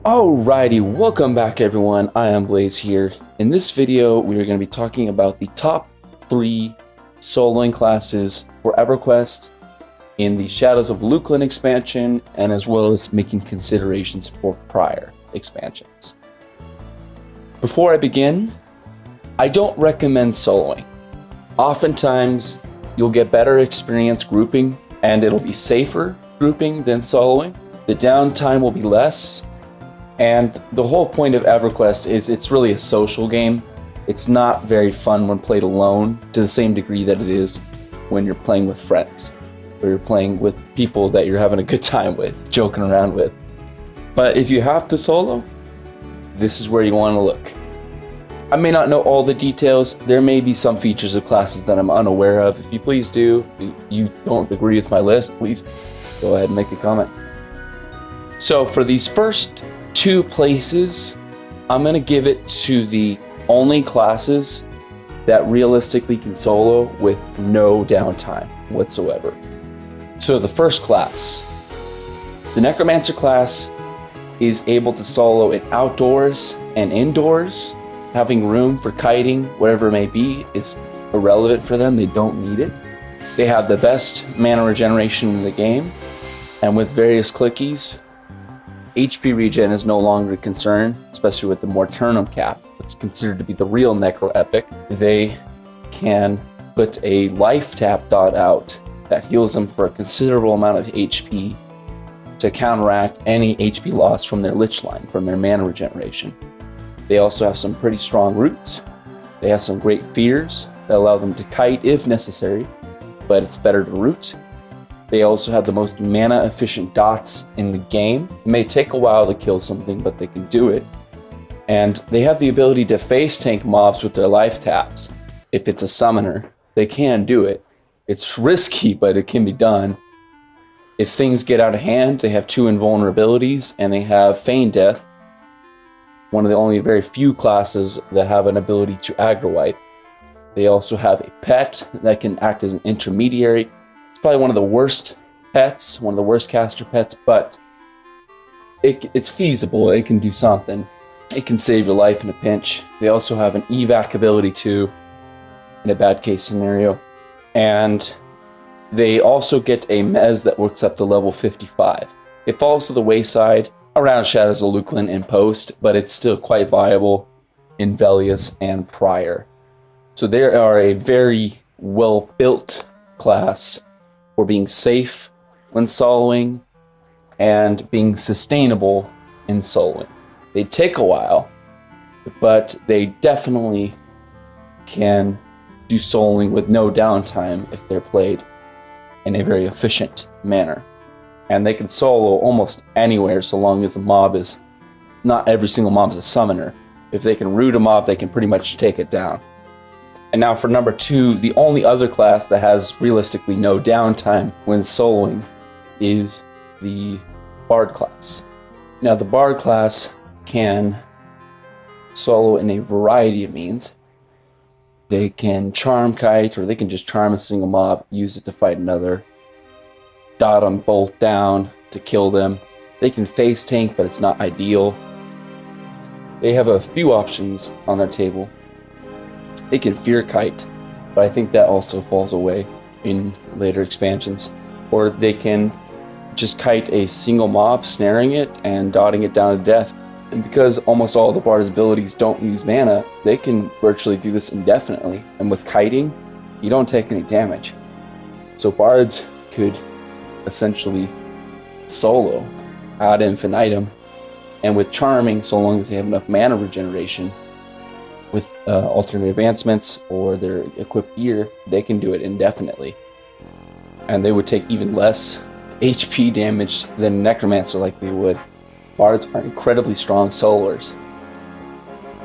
Alrighty, welcome back everyone, I am Blaze here. In this video, we are going to be talking about the top 3 soloing classes for EverQuest in the Shadows of Luclin expansion, and as well as making considerations for prior expansions. Before I begin, I don't recommend soloing. Oftentimes, you'll get better experience grouping, and it'll be safer grouping than soloing. The downtime will be less. And the whole point of EverQuest is it's really a social game. It's not very fun when played alone to the same degree that it is when you're playing with friends, or you're playing with people that you're having a good time with, joking around with. But if you have to solo, this is where you want to look. I may not know all the details. There may be some features of classes that I'm unaware of. If you please do, if you don't agree with my list, please go ahead and make a comment. So for these first 2 places, I'm going to give it to the only classes that realistically can solo with no downtime whatsoever. So the first class, the Necromancer class, is able to solo it outdoors and indoors. Having room for kiting, whatever it may be, is irrelevant for them. They don't need it. They have the best mana regeneration in the game, and with various clickies, HP regen is no longer a concern, especially with the Morturnum cap. It's considered to be the real Necro epic. They can put a life tap dot out that heals them for a considerable amount of HP to counteract any HP loss from their Lich line, from their mana regeneration. They also have some pretty strong roots. They have some great fears that allow them to kite if necessary, but it's better to root. They also have the most mana efficient dots in the game. It may take a while to kill something, but they can do it. And they have the ability to face tank mobs with their life taps. If it's a summoner, they can do it. It's risky, but it can be done. If things get out of hand, they have 2 invulnerabilities, and they have Feign Death, one of the only very few classes that have an ability to aggro wipe. They also have a pet that can act as an intermediary. It's probably one of the worst pets, one of the worst caster pets, but it's feasible. It can do something. It can save your life in a pinch. They also have an evac ability too, in a bad case scenario. And they also get a mez that works up to level 55. It falls to the wayside around Shadows of Luclin in post, but it's still quite viable in Velius and prior. So they are a very well-built class for being safe when soloing and being sustainable in soloing. They take a while, but they definitely can do soloing with no downtime if they're played in a very efficient manner. And they can solo almost anywhere so long as the mob is, not every single mob is a summoner. If they can root a mob, they can pretty much take it down. And now for number 2, the only other class that has realistically no downtime when soloing is the Bard class. Now the Bard class can solo in a variety of means. They can charm kite, or they can just charm a single mob, use it to fight another, dot them both down to kill them. They can face tank, but it's not ideal. They have a few options on their table. They can fear kite, but I think that also falls away in later expansions. Or they can just kite a single mob, snaring it and dotting it down to death. And because almost all of the Bard's abilities don't use mana, they can virtually do this indefinitely. And with kiting, you don't take any damage. So Bards could essentially solo ad infinitum, and with charming, so long as they have enough mana regeneration, with alternate advancements or their equipped gear, they can do it indefinitely. And they would take even less HP damage than Necromancer like they would. Bards are incredibly strong soloers,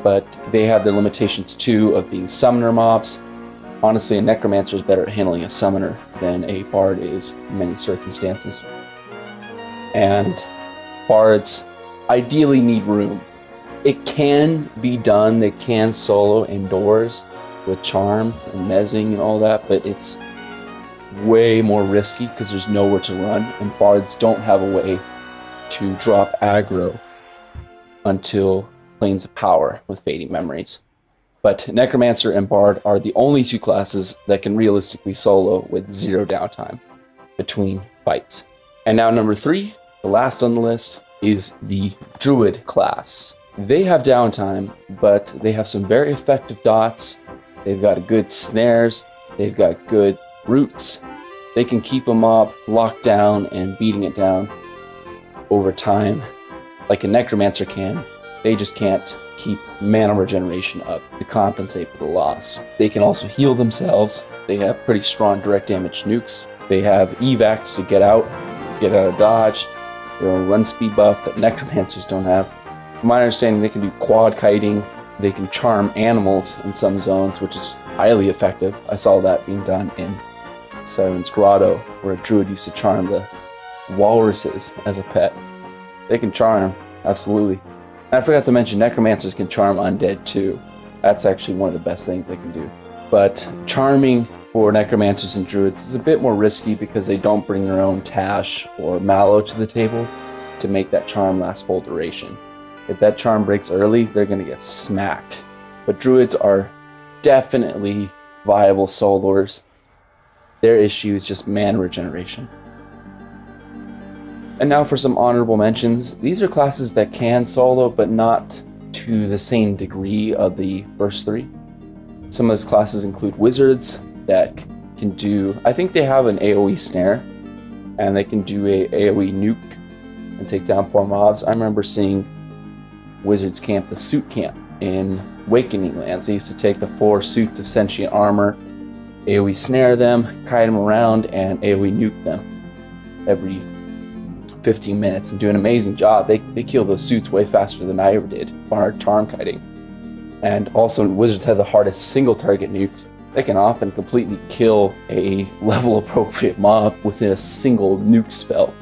but they have their limitations too of being summoner mobs. Honestly, a Necromancer is better at handling a summoner than a Bard is in many circumstances. And Bards ideally need room. It can be done, they can solo indoors with charm and mezzing and all that, but it's way more risky because there's nowhere to run, and Bards don't have a way to drop aggro until Planes of Power with Fading Memories. But Necromancer and Bard are the only two classes that can realistically solo with zero downtime between fights. And now number 3, the last on the list, is the Druid class. They have downtime, but they have some very effective dots. They've got good snares, they've got good roots. They can keep a mob locked down and beating it down over time like a Necromancer can. They just can't keep mana regeneration up to compensate for the loss. They can also heal themselves. They have pretty strong direct damage nukes. They have evacs to get out of dodge. They're a run speed buff that Necromancers don't have. From my understanding, they can do quad kiting. They can charm animals in some zones, which is highly effective. I saw that being done in Siren's Grotto, where a druid used to charm the walruses as a pet. They can charm, absolutely. And I forgot to mention, Necromancers can charm undead too. That's actually one of the best things they can do. But charming for Necromancers and Druids is a bit more risky because they don't bring their own Tash or Mallow to the table to make that charm last full duration. If that charm breaks early, they're going to get smacked. But Druids are definitely viable soloers. Their issue is just mana regeneration. And now for some honorable mentions. These are classes that can solo, but not to the same degree of the first 3. Some of these classes include Wizards that can do, I think they have an AoE snare, and they can do a AoE nuke and take down 4 mobs. I remember seeing Wizards camp the Suit Camp in Awakening Lands. They used to take the 4 suits of sentient armor, AoE snare them, kite them around, and AoE nuke them every 15 minutes and do an amazing job. They kill those suits way faster than I ever did, bar charm kiting. And also, Wizards have the hardest single target nukes. They can often completely kill a level appropriate mob within a single nuke spell.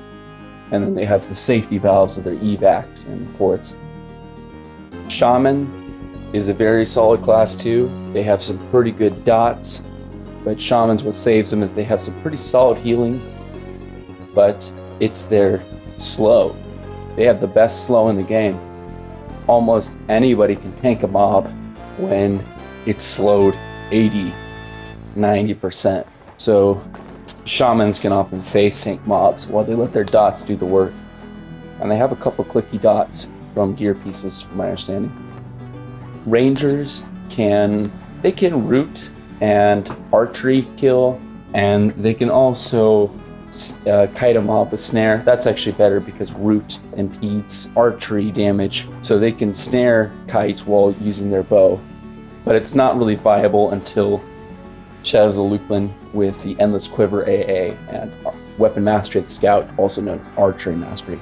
And then they have the safety valves of their evacs and ports. Shaman is a very solid class too. They have some pretty good dots, but Shamans, what saves them is they have some pretty solid healing, but it's their slow. They have the best slow in the game. Almost anybody can tank a mob when it's slowed 80, 90%. So Shamans can often face tank mobs while they let their dots do the work. And they have a couple clicky dots from gear pieces, from my understanding. Rangers can root and archery kill, and they can also kite a mob with snare. That's actually better because root impedes archery damage, so they can snare kite while using their bow. But it's not really viable until Shadows of Luclin with the Endless Quiver AA and Weapon Mastery of the Scout, also known as Archery Mastery.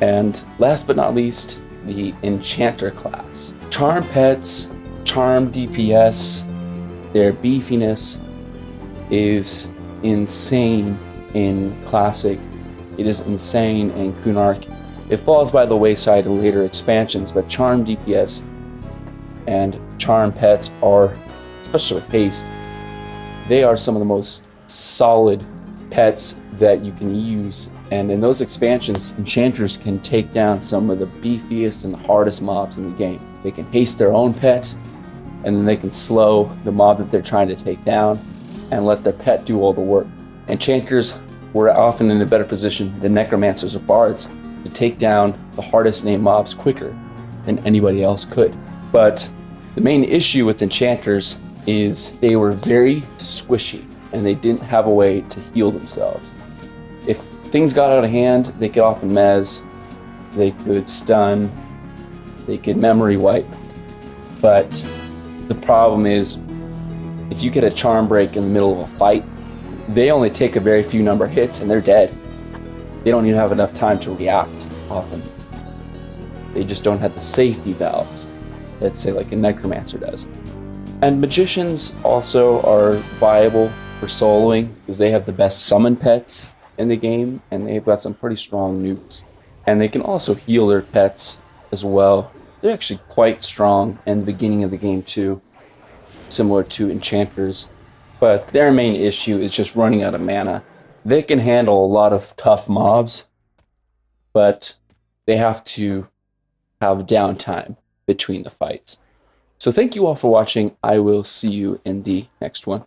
And last but not least, the Enchanter class. Charm pets, charm DPS, their beefiness is insane in Classic. It is insane in Kunark. It falls by the wayside in later expansions, but charm DPS and charm pets are, especially with haste, they are some of the most solid pets that you can use. And in those expansions, Enchanters can take down some of the beefiest and the hardest mobs in the game. They can haste their own pet, and then they can slow the mob that they're trying to take down and let their pet do all the work. Enchanters were often in a better position than Necromancers or Bards to take down the hardest named mobs quicker than anybody else could. But the main issue with Enchanters is they were very squishy and they didn't have a way to heal themselves. If things got out of hand, they could often mez, they could stun, they could memory wipe. But the problem is, if you get a charm break in the middle of a fight, they only take a very few number of hits and they're dead. They don't even have enough time to react often. They just don't have the safety valves that, say, like a Necromancer does. And Magicians also are viable for soloing because they have the best summon pets in the game and they've got some pretty strong nukes. And they can also heal their pets as well. They're actually quite strong in the beginning of the game too, similar to Enchanters. But their main issue is just running out of mana. They can handle a lot of tough mobs, but they have to have downtime between the fights. So thank you all for watching. I will see you in the next one.